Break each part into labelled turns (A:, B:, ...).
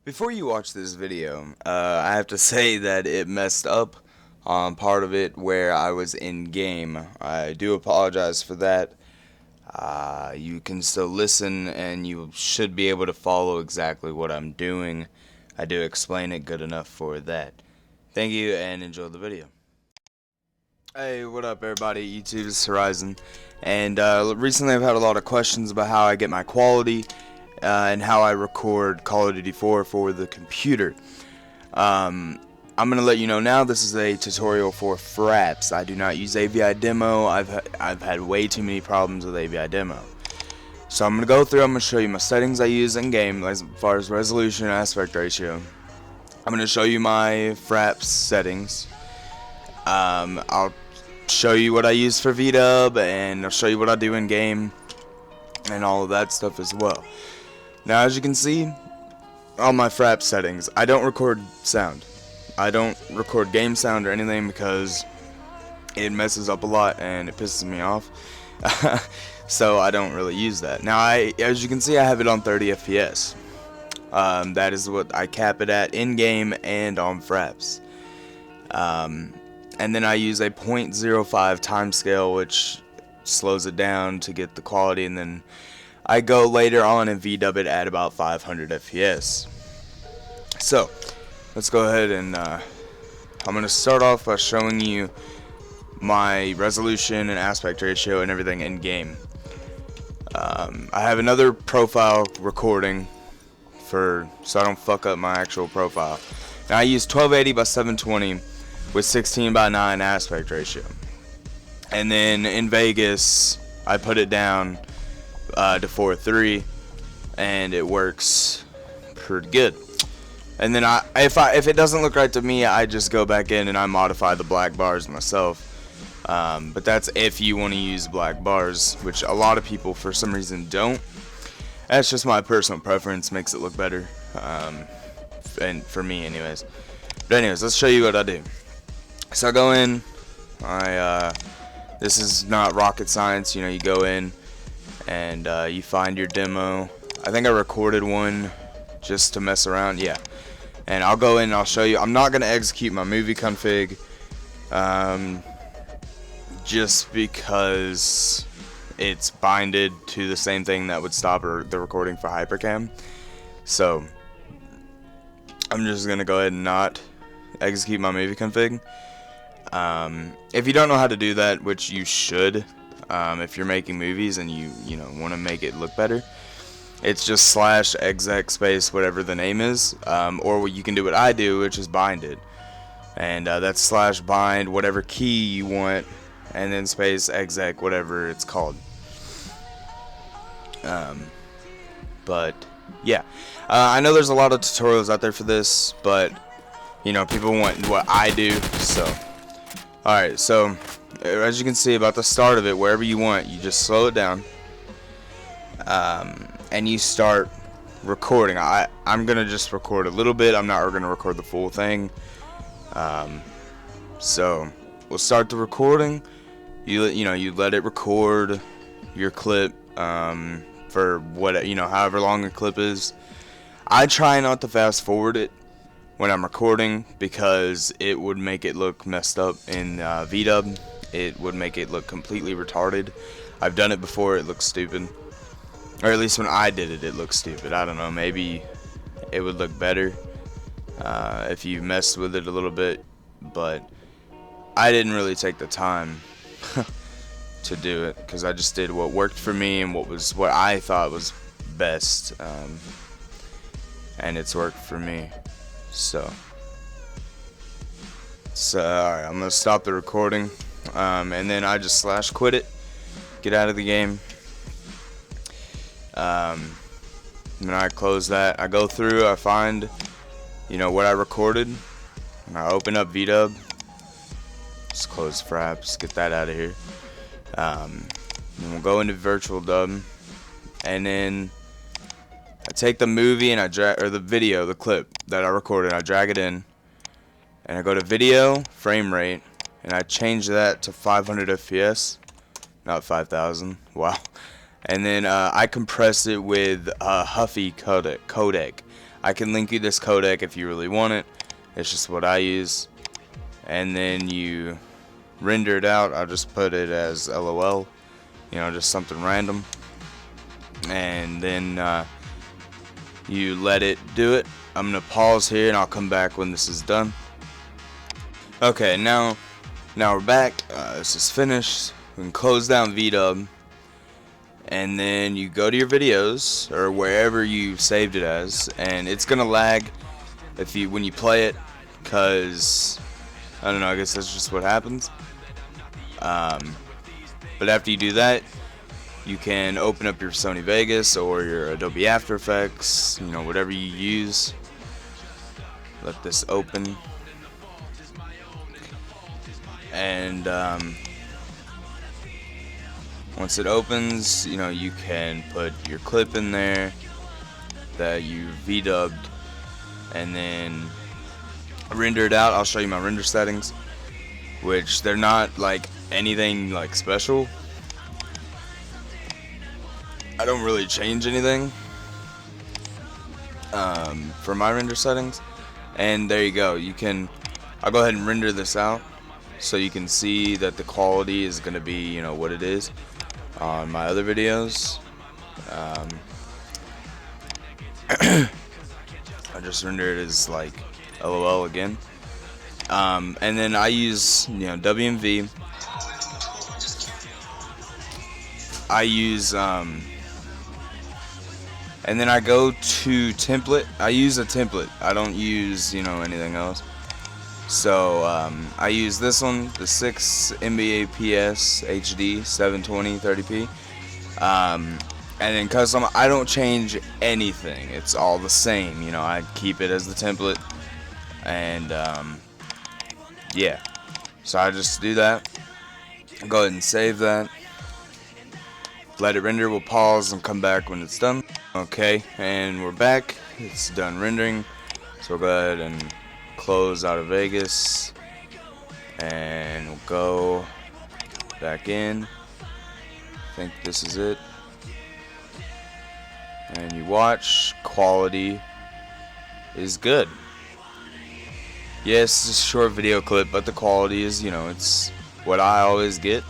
A: Before you watch this video, I have to say that it messed up on part of it where I was in game. I do apologize for that. You can still listen and you should be able to follow exactly what I'm doing. I do explain it good enough for that. Thank you and enjoy the video. Hey, what up everybody? YouTube, this is HorizoN. And recently I've had a lot of questions about how I get my quality. And how I record Call of Duty 4 for the computer. I'm going to let you know now, this is a tutorial for fraps. I do not use AVI demo. I've had way too many problems with AVI demo. So I'm going to go through, I'm going to show you my settings I use in game as far as resolution and aspect ratio. I'm going to show you my fraps settings. I'll show you what I use for Vdub, and I'll show you what I do in game and all of that stuff as well. Now, as you can see, all my frap settings, I don't record sound. I don't record game sound or anything because it messes up a lot and it pisses me off. So I don't really use that. Now, as you can see, I have it on 30 FPS. That is what I cap it at in game and on fraps. And then I use a 0.05 timescale, which slows it down to get the quality, and then I go later on and Vdub it at about 500 FPS. So, let's go ahead and I'm going to start off by showing you my resolution and aspect ratio and everything in game. I have another profile recording so I don't fuck up my actual profile. Now I use 1280 by 720 with 16 by 9 aspect ratio. And then in Vegas, I put it down to 4:3, and it works pretty good. And then if it doesn't look right to me, I just go back in and I modify the black bars myself. But that's if you want to use black bars, which a lot of people for some reason don't. That's just my personal preference, makes it look better, and for me anyways. But anyways, let's show you what I do. So I go in, this is not rocket science, you go in and you find your demo. I think I recorded one just to mess around, yeah. And I'll go in and I'll show you. I'm not going to execute my movie config just because it's binded to the same thing that would stop the recording for Hypercam. So I'm just going to go ahead and not execute my movie config. If you don't know how to do that, which you should, if you're making movies and you want to make it look better, it's just /exec space whatever the name is, or you can do what I do, which is bind it, and that's /bind whatever key you want, and then space exec whatever it's called. But yeah, I know there's a lot of tutorials out there for this, but people want what I do, so. Alright, so as you can see about the start of it, wherever you want, you just slow it down, and you start recording. I'm gonna just record a little bit. I'm not gonna record the full thing. So we'll start the recording. You let it record your clip for however long a clip is. I try not to fast forward it when I'm recording because it would make it look messed up in Vdub. It would make it look completely retarded. I've done it before, it looks stupid. Or at least when I did it, it looked stupid. I don't know, maybe it would look better if you messed with it a little bit, but I didn't really take the time to do it because I just did what worked for me and what I thought was best, and it's worked for me. So alright, I'm gonna stop the recording, and then I just /quit it, get out of the game. And then I close that. I go through, I find what I recorded, and I open up Vdub. Just close fraps, get that out of here. Then we'll go into VirtualDub, and then I take the movie and the clip that I recorded, I drag it in, and I go to video, frame rate, and I change that to 500 FPS, not 5,000, wow. And then I compress it with Huffy Codec. I can link you this codec if you really want it. It's just what I use. And then you render it out. I'll just put it as LOL, you know, just something random. And then you let it do it. I'm gonna pause here and I'll come back when this is done. Okay, now we're back. This is finished. We can close down Vdub, and then you go to your videos or wherever you saved it as, and it's gonna lag when you play it, cause I don't know, I guess that's just what happens. But after you do that, you can open up your Sony Vegas or your Adobe After Effects, you know, whatever you use. Let this open, and once it opens, you know, you can put your clip in there that you Vdubbed, and then render it out. I'll show you my render settings, which they're not like anything like special. I don't really change anything for my render settings. And there you go. I'll go ahead and render this out so you can see that the quality is going to be, you know, what it is on my other videos. I just rendered it as like LOL again. And then I use, you know, WMV. I use and then I go to template. I use a template. I don't use, you know, anything else. So I use this one, the 6 Mbps HD 720 30p. And then custom, I don't change anything. It's all the same. You know, I keep it as the template. And yeah. So I just do that. Go ahead and save that. Let it render. We'll pause and come back when it's done. Okay, and we're back. It's done rendering. So we'll go ahead and close out of Vegas, and we'll go back in. I think this is it. And you watch. Quality is good. Yes, it's a short video clip, but the quality is, you know, it's what I always get.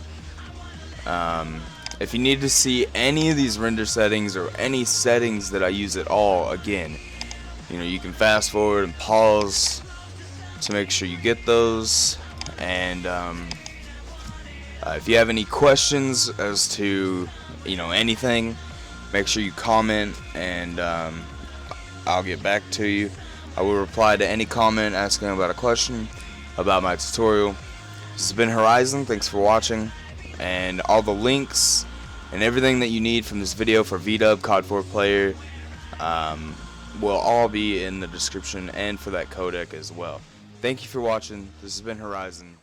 A: If you need to see any of these render settings or any settings that I use at all, again, you know, you can fast forward and pause to make sure you get those. And if you have any questions as to, you know, anything, make sure you comment, and I'll get back to you. I will reply to any comment asking about a question about my tutorial. This has been HorizoN. Thanks for watching. And all the links and everything that you need from this video for Vdub, CoD4 Player will all be in the description, and for that codec as well. Thank you for watching. This has been HorizoN.